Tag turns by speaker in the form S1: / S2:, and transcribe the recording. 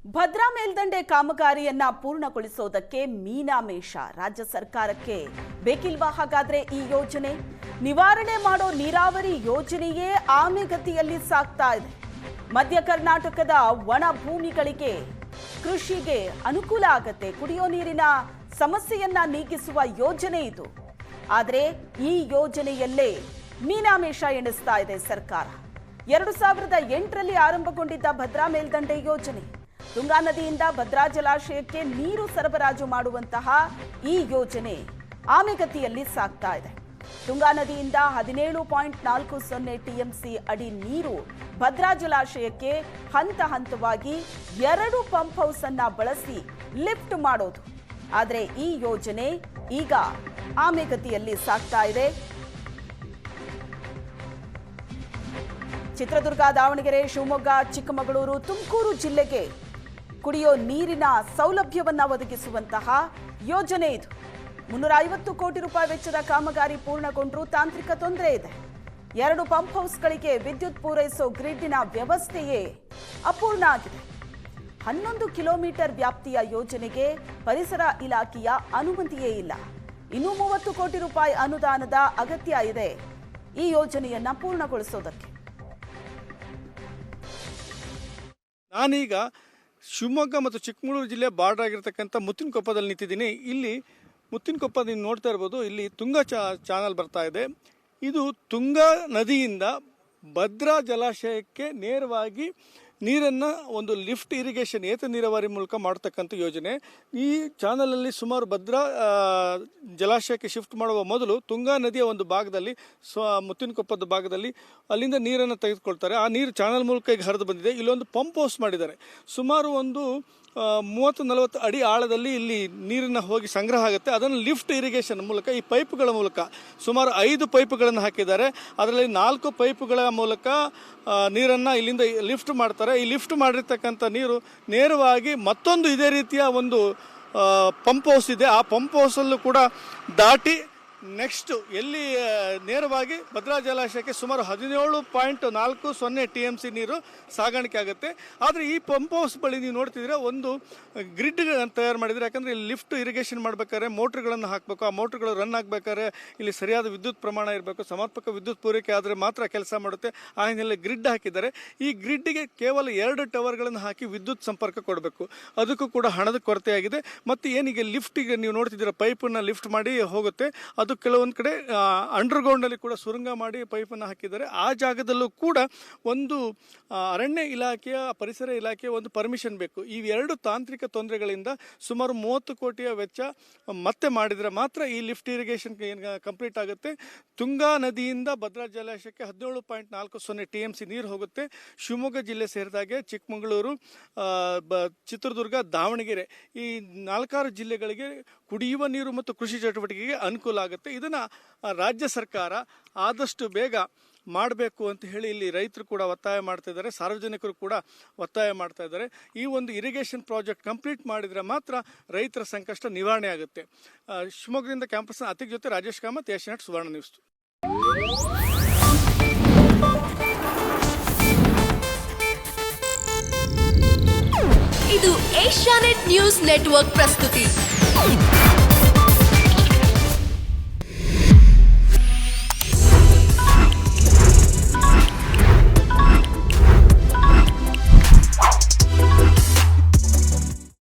S1: ಭದ್ರಾ ಮೇಲ್ದಂಡೆ ಕಾಮಗಾರಿಯನ್ನ ಪೂರ್ಣಗೊಳಿಸೋದಕ್ಕೆ ಮೀನಾಮೇಷ. ರಾಜ್ಯ ಸರ್ಕಾರಕ್ಕೆ ಬೇಕಿಲ್ವಾ ಹಾಗಾದ್ರೆ ಈ ಯೋಜನೆ? ನಿವಾರಣೆ ಮಾಡೋ ನೀರಾವರಿ ಯೋಜನೆಯೇ ಆಮೆಗತಿಯಲ್ಲಿ ಸಾಗ್ತಾ ಇದೆ. ಮಧ್ಯ ಕರ್ನಾಟಕದ ಒಣ ಭೂಮಿಗಳಿಗೆ ಕೃಷಿಗೆ ಅನುಕೂಲ ಆಗತ್ತೆ. ಕುಡಿಯೋ ನೀರಿನ ಸಮಸ್ಯೆಯನ್ನ ನೀಗಿಸುವ ಯೋಜನೆ ಇದು. ಆದರೆ ಈ ಯೋಜನೆಯಲ್ಲೇ ಮೀನಾಮೇಷ ಎಣಿಸ್ತಾ ಇದೆ ಸರ್ಕಾರ. 2008ರಲ್ಲಿ ಆರಂಭಗೊಂಡಿದ್ದ ಭದ್ರಾ ಮೇಲ್ದಂಡೆ ಯೋಜನೆ, ತುಂಗಾ ನದಿಯಿಂದ ಭದ್ರಾ ಜಲಾಶಯಕ್ಕೆ ನೀರು ಸರಬರಾಜು ಮಾಡುವಂತಹ ಈ ಯೋಜನೆ ಆಮೆಗತಿಯಲ್ಲಿ ಸಾಗ್ತಾ ಇದೆ. ತುಂಗಾ ನದಿಯಿಂದ 17.40 ಟಿಎಂಸಿ ಅಡಿ ನೀರು ಭದ್ರಾ ಜಲಾಶಯಕ್ಕೆ ಹಂತ ಹಂತವಾಗಿ 2 ಪಂಪ್ ಹೌಸ್ ಅನ್ನ ಬಳಸಿ ಲಿಫ್ಟ್ ಮಾಡೋದು. ಆದರೆ ಈ ಯೋಜನೆ ಈಗ ಆಮೆಗತಿಯಲ್ಲಿ ಸಾಗ್ತಾ ಇದೆ. ಚಿತ್ರದುರ್ಗ, ದಾವಣಗೆರೆ, ಶಿವಮೊಗ್ಗ, ಚಿಕ್ಕಮಗಳೂರು, ತುಮಕೂರು ಜಿಲ್ಲೆಗೆ ಕುಡಿಯೋ ನೀರಿನ ಸೌಲಭ್ಯವನ್ನ ಒದಗಿಸುವಂತಹ ಯೋಜನೆ ಇದು. 350 ಕೋಟಿ ರೂಪಾಯಿ ವೆಚ್ಚದ ಕಾಮಗಾರಿ ಪೂರ್ಣಗೊಂಡರೂ ತಾಂತ್ರಿಕ ತೊಂದರೆ ಇದೆ. 2 ಪಂಪ್ ಹೌಸ್ಗಳಿಗೆ ವಿದ್ಯುತ್ ಪೂರೈಸೋ ಗ್ರಿಡ್ನ ವ್ಯವಸ್ಥೆಯೇ ಅಪೂರ್ಣ ಆಗಿದೆ. 11 ಕಿಲೋಮೀಟರ್ ವ್ಯಾಪ್ತಿಯ ಯೋಜನೆಗೆ ಪರಿಸರ ಇಲಾಖೆಯ ಅನುಮತಿಯೇ ಇಲ್ಲ. ಇನ್ನೂ 30 ಕೋಟಿ ರೂಪಾಯಿ ಅನುದಾನದ ಅಗತ್ಯ ಇದೆ ಈ ಯೋಜನೆಯನ್ನ ಪೂರ್ಣಗೊಳಿಸೋದಕ್ಕೆ.
S2: ನಾನೀಗ ಶಿವಮೊಗ್ಗ ಮತ್ತು ಚಿಕ್ಕಮಗಳೂರು ಜಿಲ್ಲೆ ಬಾರ್ಡರ್ ಆಗಿರ್ತಕ್ಕಂಥ ಮುತ್ತಿನಕೊಪ್ಪದಲ್ಲಿ ನಿಂತಿದ್ದೀನಿ. ಇಲ್ಲಿ ಮುತ್ತಿನಕೊಪ್ಪ ನೀವು ನೋಡ್ತಾ ಇರ್ಬೋದು, ಇಲ್ಲಿ ತುಂಗಾ ಚಾನಲ್ ಬರ್ತಾ ಇದೆ. ಇದು ತುಂಗಾ ನದಿಯಿಂದ ಭದ್ರಾ ಜಲಾಶಯಕ್ಕೆ ನೇರವಾಗಿ ನೀರನ್ನು ಒಂದು ಲಿಫ್ಟ್ ಇರಿಗೇಷನ್ ಏತ ನೀರಾವರಿ ಮೂಲಕ ಮಾಡತಕ್ಕಂಥ ಯೋಜನೆ. ಈ ಚಾನಲಲ್ಲಿ ಸುಮಾರು ಭದ್ರಾ ಜಲಾಶಯಕ್ಕೆ ಶಿಫ್ಟ್ ಮಾಡುವ ಮೊದಲು ತುಂಗಾ ನದಿಯ ಒಂದು ಭಾಗದಲ್ಲಿ ಮುತ್ತಿನಕೊಪ್ಪದ ಭಾಗದಲ್ಲಿ ಅಲ್ಲಿಂದ ನೀರನ್ನು ತೆಗೆದುಕೊಳ್ತಾರೆ. ಆ ನೀರು ಚಾನಲ್ ಮೂಲಕ ಈಗ ಹರಿದು ಬಂದಿದೆ. ಇಲ್ಲೊಂದು ಪಂಪ್ ಹೌಸ್ ಮಾಡಿದ್ದಾರೆ. ಸುಮಾರು ಒಂದು 30-40 ಅಡಿ ಆಳದಲ್ಲಿ ಇಲ್ಲಿ ನೀರನ್ನು ಹೋಗಿ ಸಂಗ್ರಹ ಆಗುತ್ತೆ. ಅದನ್ನು ಲಿಫ್ಟ್ ಇರಿಗೇಷನ್ ಮೂಲಕ ಈ ಪೈಪ್ಗಳ ಮೂಲಕ ಸುಮಾರು 5 ಪೈಪ್ಗಳನ್ನು ಹಾಕಿದ್ದಾರೆ. ಅದರಲ್ಲಿ 4 ಪೈಪ್ಗಳ ಮೂಲಕ ನೀರನ್ನು ಇಲ್ಲಿಂದ ಲಿಫ್ಟ್ ಮಾಡ್ತಾರೆ. ಈ ಲಿಫ್ಟ್ ಮಾಡಿರ್ತಕ್ಕಂಥ ನೀರು ನೇರವಾಗಿ ಮತ್ತೊಂದು ಇದೇ ರೀತಿಯ ಒಂದು ಪಂಪ್ ಹೌಸ್ ಇದೆ. ಆ ಪಂಪ್ ಹೌಸಲ್ಲೂ ಕೂಡ ದಾಟಿ ನೆಕ್ಸ್ಟ್ ಎಲ್ಲಿ ನೇರವಾಗಿ ಭದ್ರಾ ಜಲಾಶಯಕ್ಕೆ ಸುಮಾರು 17.40 ಟಿಎಂಸಿ ನೀರು ಸಾಗಾಣಿಕೆ ಆಗುತ್ತೆ. ಆದರೆ ಈ ಪಂಪ್ ಹೌಸ್ ಬಳಿ ನೀವು ನೋಡ್ತಿದ್ರೆ ಒಂದು ಗ್ರಿಡ್ ತಯಾರು ಮಾಡಿದರೆ. ಯಾಕಂದರೆ ಇಲ್ಲಿ ಲಿಫ್ಟ್ ಇರಿಗೇಷನ್ ಮಾಡಬೇಕಾದ್ರೆ ಮೋಟ್ರ್ಗಳನ್ನು ಹಾಕಬೇಕು. ಆ ಮೋಟ್ರ್ಗಳು ರನ್ ಆಗಬೇಕಾದ್ರೆ ಇಲ್ಲಿ ಸರಿಯಾದ ವಿದ್ಯುತ್ ಪ್ರಮಾಣ ಇರಬೇಕು. ಸಮರ್ಪಕ ವಿದ್ಯುತ್ ಪೂರೈಕೆ ಆದರೆ ಮಾತ್ರ ಕೆಲಸ ಮಾಡುತ್ತೆ. ಆ ಹಿನ್ನೆಲೆ ಗ್ರಿಡ್ ಹಾಕಿದ್ದಾರೆ. ಈ ಗ್ರಿಡ್ಗೆ ಕೇವಲ 2 ಟವರ್ಗಳನ್ನು ಹಾಕಿ ವಿದ್ಯುತ್ ಸಂಪರ್ಕ ಕೊಡಬೇಕು. ಅದಕ್ಕೂ ಕೂಡ ಹಣದ ಕೊರತೆಯಾಗಿದೆ. ಮತ್ತು ಏನೀಗ ಲಿಫ್ಟಿಗೆ ನೀವು ನೋಡ್ತಿದ್ದೀರ, ಪೈಪನ್ನು ಲಿಫ್ಟ್ ಮಾಡಿ ಹೋಗುತ್ತೆ. ಅದು ಕೆಲವೊಂದು ಕಡೆ ಅಂಡರ್ಗ್ರೌಂಡಲ್ಲಿ ಕೂಡ ಸುರಂಗ ಮಾಡಿ ಪೈಪನ್ನು ಹಾಕಿದ್ದಾರೆ. ಆ ಜಾಗದಲ್ಲೂ ಕೂಡ ಒಂದು ಅರಣ್ಯ ಇಲಾಖೆಯ, ಪರಿಸರ ಇಲಾಖೆಯ ಒಂದು ಪರ್ಮಿಷನ್ ಬೇಕು. ಈ 2 ತಾಂತ್ರಿಕ ತೊಂದರೆಗಳಿಂದ ಸುಮಾರು 30 ಕೋಟಿಯ ವೆಚ್ಚ ಮತ್ತೆ ಮಾಡಿದರೆ ಮಾತ್ರ ಈ ಲಿಫ್ಟ್ ಇರಿಗೇಷನ್ ಕಂಪ್ಲೀಟ್ ಆಗುತ್ತೆ. ತುಂಗಾ ನದಿಯಿಂದ ಭದ್ರಾ ಜಲಾಶಯಕ್ಕೆ 17.40 ಟಿಎಂಸಿ ನೀರು ಹೋಗುತ್ತೆ. ಶಿವಮೊಗ್ಗ ಜಿಲ್ಲೆ ಸೇರಿದಾಗೆ ಚಿಕ್ಕಮಗಳೂರು, ಚಿತ್ರದುರ್ಗ, ದಾವಣಗೆರೆ ಈ 4 ಜಿಲ್ಲೆಗಳಿಗೆ ಕುಡಿಯುವ ನೀರು ಮತ್ತು ಕೃಷಿ ಚಟುವಟಿಕೆಗೆ ಅನುಕೂಲ ಆಗುತ್ತೆ. ಇದನ್ನು ರಾಜ್ಯ ಸರ್ಕಾರ ಆದಷ್ಟು ಬೇಗ ಮಾಡಬೇಕು ಅಂತ ಹೇಳಿ ಇಲ್ಲಿ ರೈತರು ಕೂಡ ಒತ್ತಾಯ ಮಾಡ್ತಾ ಇದ್ದಾರೆ. ಸಾರ್ವಜನಿಕರು ಕೂಡ ಒತ್ತಾಯ ಮಾಡ್ತಾ ಇದ್ದಾರೆ. ಈ ಒಂದು ಇರಿಗೇಷನ್ ಪ್ರಾಜೆಕ್ಟ್ ಕಂಪ್ಲೀಟ್ ಮಾಡಿದರೆ ಮಾತ್ರ ರೈತರ ಸಂಕಷ್ಟ ನಿವಾರಣೆ ಆಗುತ್ತೆ. ಶಿವಮೊಗ್ಗದಿಂದ ಕ್ಯಾಂಪಸ್ನ ಅತಿಥಿ ಜೊತೆ ರಾಜೇಶ್ ಕಾಮತ್, ಏಷ್ಯಾನೆಟ್ ಸುವರ್ಣ ನ್ಯೂಸ್.
S3: ಇದು ಏಷ್ಯಾನೆಟ್ ನ್ಯೂಸ್ ನೆಟ್ವರ್ಕ್ ಪ್ರಸ್ತುತಿ.